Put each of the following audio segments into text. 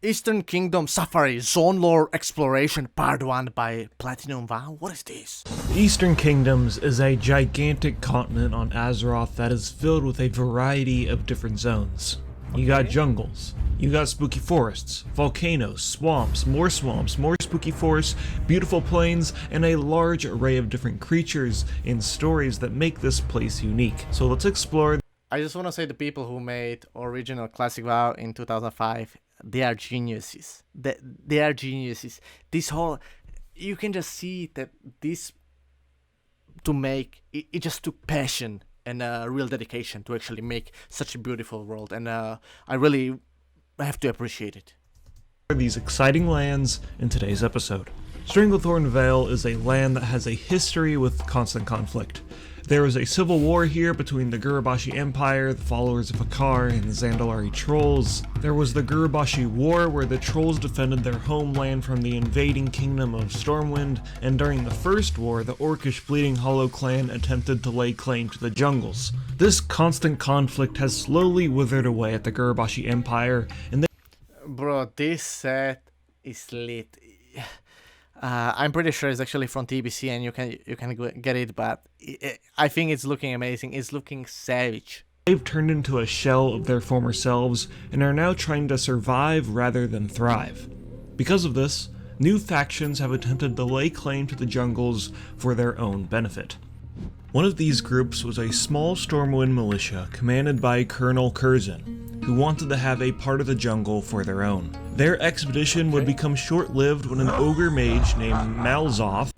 Eastern Kingdom Safari Zone Lore Exploration Part 1 by Platinum. Wow, what is this? Eastern Kingdoms is a gigantic continent on Azeroth that is filled with a variety of different zones. You got jungles, you got spooky forests, volcanoes, swamps, more spooky forests, beautiful plains, and a large array of different creatures and stories that make this place unique. So let's explore. I just want to say the people who made original Classic WoW in 2005, they are geniuses. They are geniuses. This whole, you can just see that this, to make, it just took passion and real dedication to actually make such a beautiful world, and I really have to appreciate it. These exciting lands in today's episode. Stranglethorn Vale is a land that has a history with constant conflict. There was a civil war here between the Gurubashi Empire, the followers of Hakar, and the Zandalari Trolls. There was the Gurubashi War, where the Trolls defended their homeland from the invading kingdom of Stormwind, and during the First War, the Orcish Bleeding Hollow clan attempted to lay claim to the jungles. This constant conflict has slowly withered away at the Gurubashi Empire, and Bro, this set is lit. I'm pretty sure it's actually from TBC, and you can get it, but I think it's looking amazing. It's looking savage. they've turned into a shell of their former selves and are now trying to survive rather than thrive. Because of this, new factions have attempted to lay claim to the jungles for their own benefit. One of these groups was a small Stormwind militia commanded by Colonel Curzon, who wanted to have a part of the jungle for their own. Their expedition would become short-lived when an ogre mage named Malzoth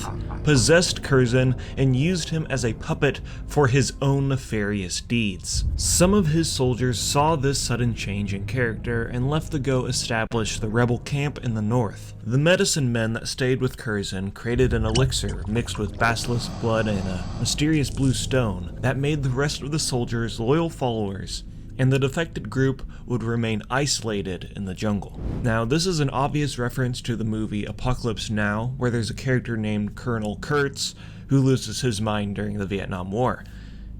possessed Curzon and used him as a puppet for his own nefarious deeds. Some of his soldiers saw this sudden change in character and left to go establish the rebel camp in the north. The medicine men that stayed with Curzon created an elixir mixed with basilisk blood and a mysterious blue stone that made the rest of the soldiers loyal followers, and the defected group would remain isolated in the jungle. Now, this is an obvious reference to the movie Apocalypse Now, where there's a character named Colonel Kurtz who loses his mind during the Vietnam War.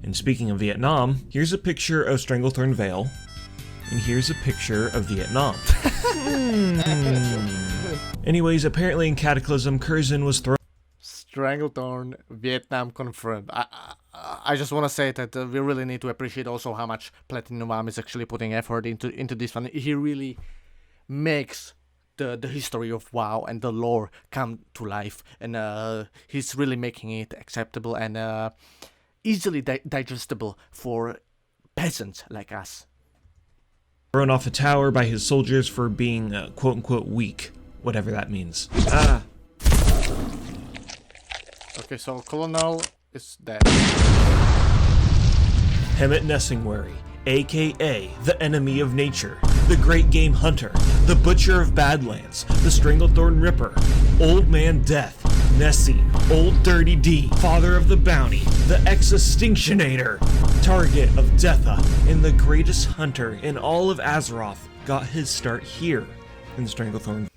And speaking of Vietnam, here's a picture of Stranglethorn Vale, and here's a picture of Vietnam. Anyways, apparently in Cataclysm, Curzon was thrown. Stranglethorn, Vietnam confirmed. I just want to say that we really need to appreciate also how much Platinum is actually putting effort into this one. He really makes the history of WoW and the lore come to life, and he's really making it acceptable and easily digestible for peasants like us. Thrown off a tower by his soldiers for being quote-unquote weak, whatever that means. Okay, so Colonel is dead. Hemet Nessingwary, aka the enemy of nature, the great game hunter, the butcher of Badlands, the Stranglethorn Ripper, Old Man Death, Nessie, Old Dirty D, Father of the Bounty, the Ex-Extinctionator, Target of Deatha, and the greatest hunter in all of Azeroth got his start here in Stranglethorn.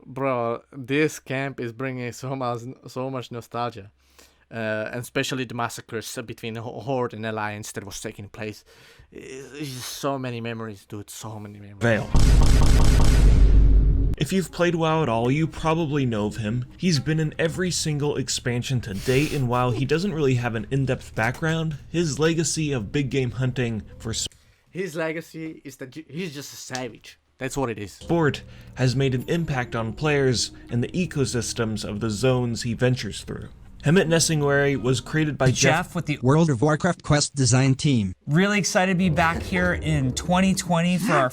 Bro, this camp is bringing so much nostalgia. And especially the massacres between Horde and Alliance that was taking place. It's just so many memories, dude, so many memories. Vale. If you've played WoW at all, you probably know of him. He's been in every single expansion to date, and while he doesn't really have an in-depth background, his legacy of big game hunting for his legacy is that he's just a savage. That's what it is. Sport has made an impact on players and the ecosystems of the zones he ventures through. Hemet Nessingwary was created by Jeff with the World of Warcraft quest design team. Really excited to be back here in 2020 for our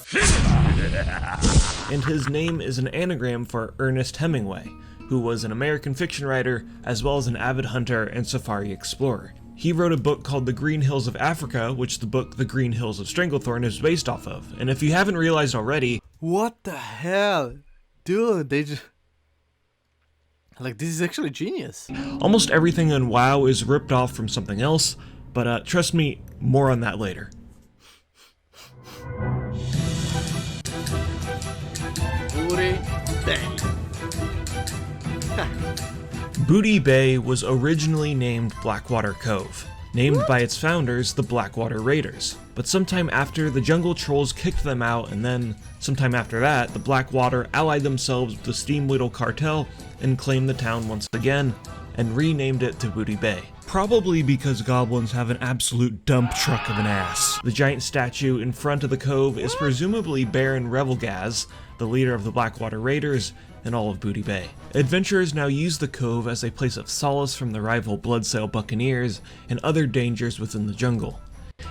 and his name is an anagram for Ernest Hemingway, who was an American fiction writer as well as an avid hunter and safari explorer. He wrote a book called The Green Hills of Africa, which the book The Green Hills of Stranglethorn is based off of. And if you haven't realized already, what the hell? Dude, they just... Like, this is actually genius. Almost everything in WoW is ripped off from something else, but trust me, more on that later. Booty Bay. Booty Bay was originally named Blackwater Cove, named by its founders, the Blackwater Raiders. But sometime after, the jungle trolls kicked them out, and then, sometime after that, the Blackwater allied themselves with the Steamweedle cartel and claimed the town once again, and renamed it to Booty Bay. Probably because goblins have an absolute dump truck of an ass. The giant statue in front of the cove is presumably Baron Revelgaz, the leader of the Blackwater Raiders, and all of Booty Bay. Adventurers now use the cove as a place of solace from the rival Bloodsail Buccaneers and other dangers within the jungle.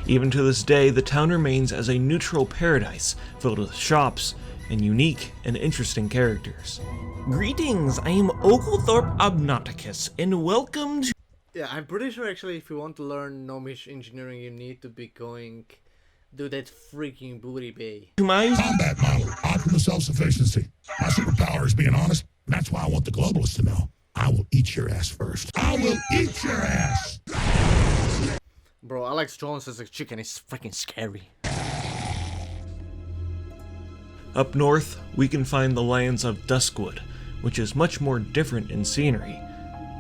Even to this day, the town remains as a neutral paradise filled with shops and unique and interesting characters. Greetings, I am Oglethorpe Obnauticus, and welcome to— Yeah, I'm pretty sure actually if you want to learn gnomish engineering, you need to be going do that freaking Booty Bay. my Combat model, optimal self-sufficiency. My superpower is being honest. That's why I want the globalists to know. I will eat your ass first. I will eat your ass! Bro, Alex Jones as a chicken is freaking scary. Up north, we can find the lands of Duskwood, which is much more different in scenery,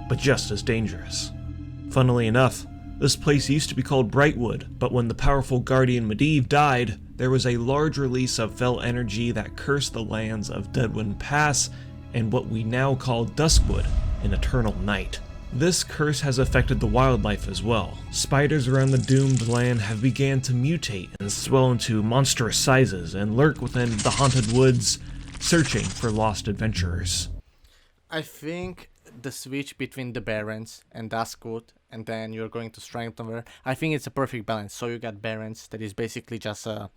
but just as dangerous. Funnily enough, this place used to be called Brightwood, but when the powerful guardian Medivh died, there was a large release of fell energy that cursed the lands of Deadwind Pass and what we now call Duskwood, an eternal night. This curse has affected the wildlife as well. Spiders around the doomed land have began to mutate and swell into monstrous sizes and lurk within the haunted woods, searching for lost adventurers. I think the switch between the Barrens and Duskwood, and then you're going to Strengthenver, I think it's a perfect balance. So you got Barrens, that is basically just a,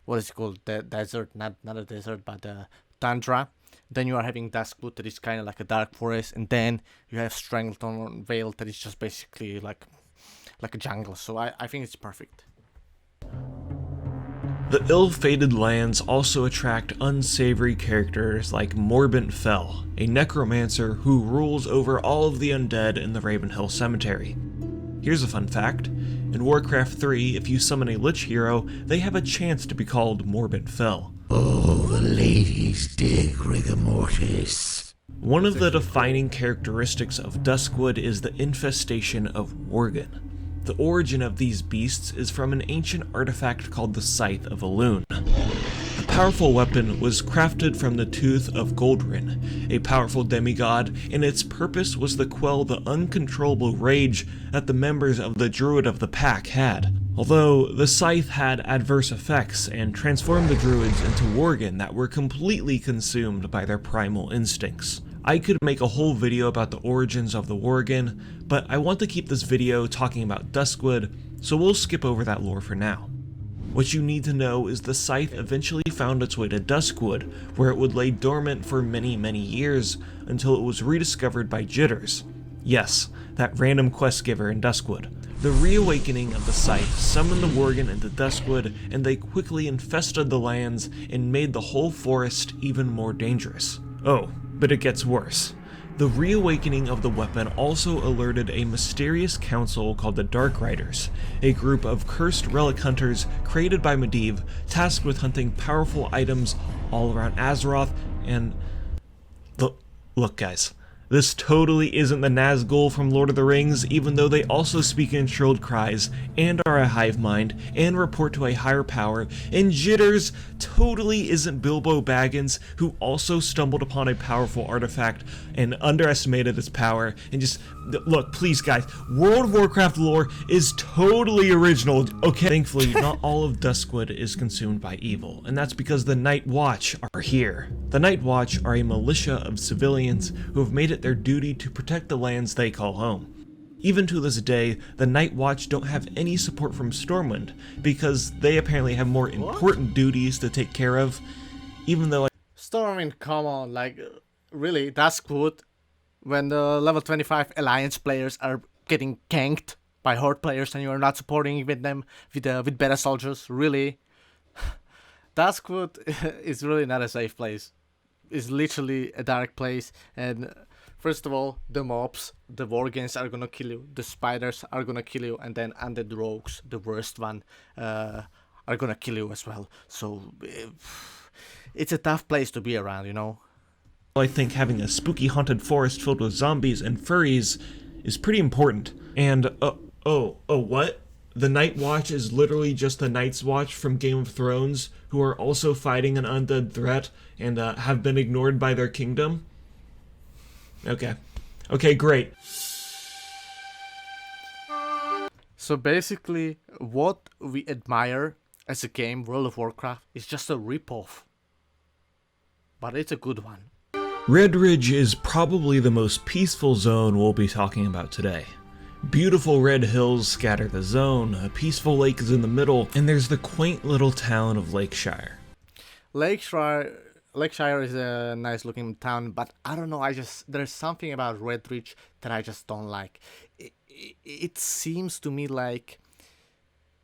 what is it called, the desert, not a desert, but a tundra. Then you are having Duskwood, that is kind of like a dark forest, and then you have Strengthenver Vale, that is just basically like a jungle. So I think it's perfect. The ill-fated lands also attract unsavory characters like Morbent Fell, a necromancer who rules over all of the undead in the Ravenhill Cemetery. Here's a fun fact: in Warcraft 3, if you summon a Lich hero, they have a chance to be called Morbent Fell. Oh, the ladies dig rigor mortis. One of the defining characteristics of Duskwood is the infestation of Worgen. The origin of these beasts is from an ancient artifact called the Scythe of Elune. The powerful weapon was crafted from the tooth of Goldrin, a powerful demigod, and its purpose was to quell the uncontrollable rage that the members of the Druid of the Pack had. Although, the scythe had adverse effects and transformed the druids into Worgen that were completely consumed by their primal instincts. I could make a whole video about the origins of the Worgen, but I want to keep this video talking about Duskwood, so we'll skip over that lore for now. What you need to know is the scythe eventually found its way to Duskwood, where it would lay dormant for many years until it was rediscovered by Jitters. Yes, that random quest giver in Duskwood. The reawakening of the scythe summoned the Worgen into Duskwood, and they quickly infested the lands and made the whole forest even more dangerous. Oh, but it gets worse. The reawakening of the weapon also alerted a mysterious council called the Dark Riders, a group of cursed relic hunters created by Medivh, tasked with hunting powerful items all around Azeroth, and... Look guys, this totally isn't the Nazgul from Lord of the Rings, even though they also speak in shrilled cries, and are a hive mind, and report to a higher power, and Jitters totally isn't Bilbo Baggins, who also stumbled upon a powerful artifact and underestimated its power, and just, look, please guys, World of Warcraft lore is totally original, okay? Thankfully, not all of Duskwood is consumed by evil, and that's because the Night Watch are here. The Night Watch are a militia of civilians who have made it their duty to protect the lands they call home. Even to this day, the Night Watch don't have any support from Stormwind, because they apparently have more important duties to take care of, even though Stormwind, come on, like, really, Duskwood, when the level 25 Alliance players are getting ganked by Horde players and you are not supporting with them with better soldiers, really? Duskwood is really not a safe place. It's literally a dark place, and first of all, the mobs, the Worgens are gonna kill you, the spiders are gonna kill you, and then undead rogues, the worst one, are gonna kill you as well. So it's a tough place to be around, you know? I think having a spooky haunted forest filled with zombies and furries is pretty important. And, what? the Night Watch is literally just the Night's Watch from Game of Thrones, who are also fighting an undead threat and have been ignored by their kingdom? Okay. Okay, great. So basically, what we admire as a game, World of Warcraft, is just a ripoff. But it's a good one. Red Ridge is probably the most peaceful zone we'll be talking about today. Beautiful red hills scatter the zone, a peaceful lake is in the middle, and there's the quaint little town of Lakeshire. Lakeshire is a nice looking town, but I don't know, there's something about Red Ridge that I just don't like. It seems to me like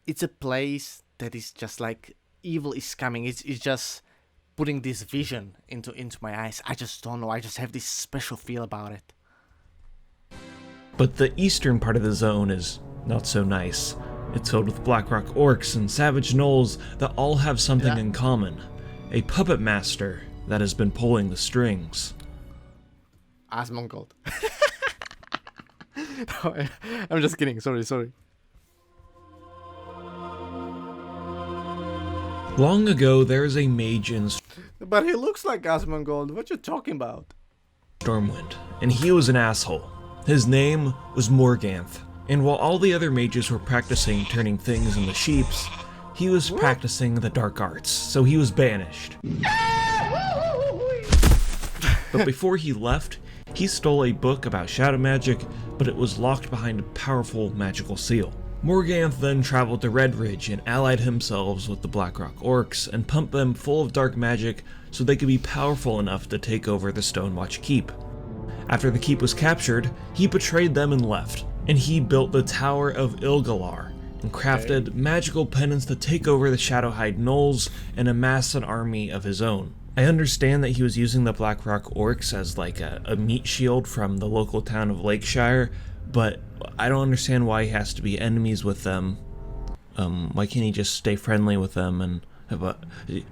it's a place that is just like evil is coming. It's just putting this vision into my eyes. I just don't know. I just have this special feel about it. But the eastern part of the zone is not so nice. It's filled with Blackrock orcs and savage gnolls that all have something in common. A puppet master that has been pulling the strings. Asmongold. No, I'm just kidding. Sorry. Long ago, there's a mage in But he looks like Asmongold. What you talking about? Stormwind, and he was an asshole. His name was Morganth, and while all the other mages were practicing turning things into sheeps, he was practicing the dark arts, so he was banished. But before he left, he stole a book about shadow magic, but it was locked behind a powerful magical seal. Morganth then traveled to Red Ridge and allied himself with the Blackrock orcs and pumped them full of dark magic so they could be powerful enough to take over the Stonewatch Keep. After the keep was captured, he betrayed them and left, and he built the Tower of Ilgalar and crafted magical pennants to take over the Shadowhide Gnolls and amass an army of his own. I understand that he was using the Blackrock orcs as like a meat shield from the local town of Lakeshire, but I don't understand why he has to be enemies with them. Why can't he just stay friendly with them and... But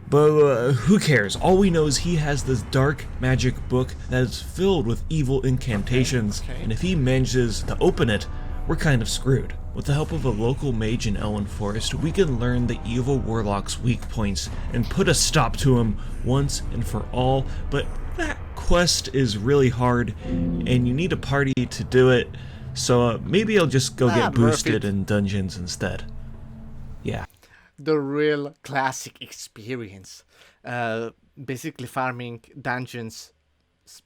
who cares? All we know is he has this dark magic book that is filled with evil incantations, and if he manages to open it, we're kind of screwed. With the help of a local mage in Elwyn Forest, we can learn the evil warlock's weak points and put a stop to him once and for all, but that quest is really hard, and you need a party to do it, so maybe I'll just go get boosted in dungeons instead. Yeah. The real classic experience. Basically farming dungeons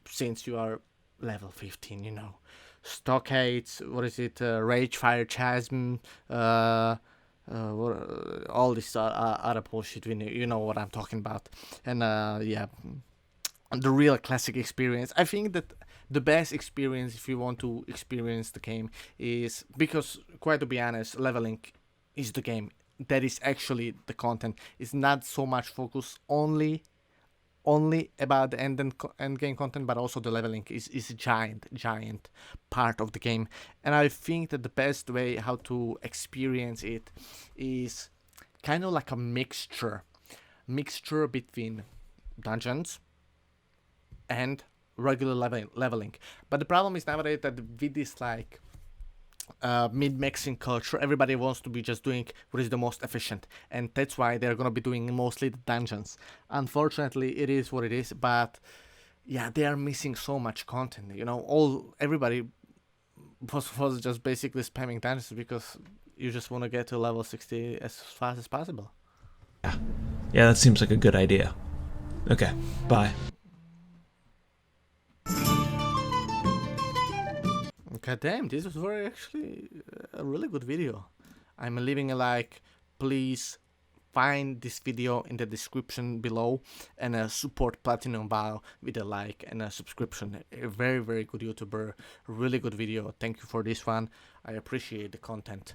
since you are level 15, you know. Stockades, Ragefire Chasm, all this other bullshit, you know what I'm talking about. And yeah, the real classic experience. I think that the best experience if you want to experience the game is, because quite to be honest, leveling is the game. That is actually the content. It's not so much focused only about the end game content, but also the leveling is a giant part of the game. And I think that the best way how to experience it is kind of like a mixture between dungeons and regular leveling. But the problem is nowadays that with this like mid-maxing culture, everybody wants to be just doing what is the most efficient, and that's why they're gonna be doing mostly the dungeons. Unfortunately, it is what it is, but yeah, they are missing so much content, you know. Everybody was just basically spamming dungeons because you just want to get to level 60 as fast as possible. Yeah, that seems like a good idea. Okay, bye. God damn, this was actually a really good video. I'm leaving a like. Please find this video in the description below and support Platinum Bao with a like and a subscription. A very, very good YouTuber. Really good video. Thank you for this one. I appreciate the content.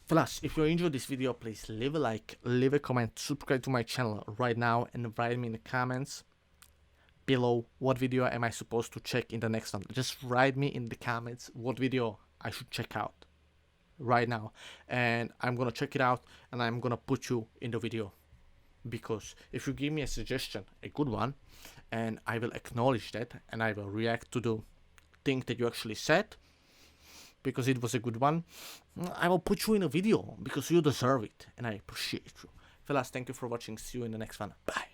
Plus, if you enjoyed this video, please leave a like, leave a comment, subscribe to my channel right now, and write me in the comments below what video am I supposed to check in the next one. Just write me in the comments what video I should check out right now, and I'm gonna check it out and I'm gonna put you in the video, because if you give me a suggestion, a good one, and I will acknowledge that and I will react to the thing that you actually said, because it was a good one, I will put you in a video because you deserve it and I appreciate you. Fellas, thank you for watching. See you in the next one. Bye.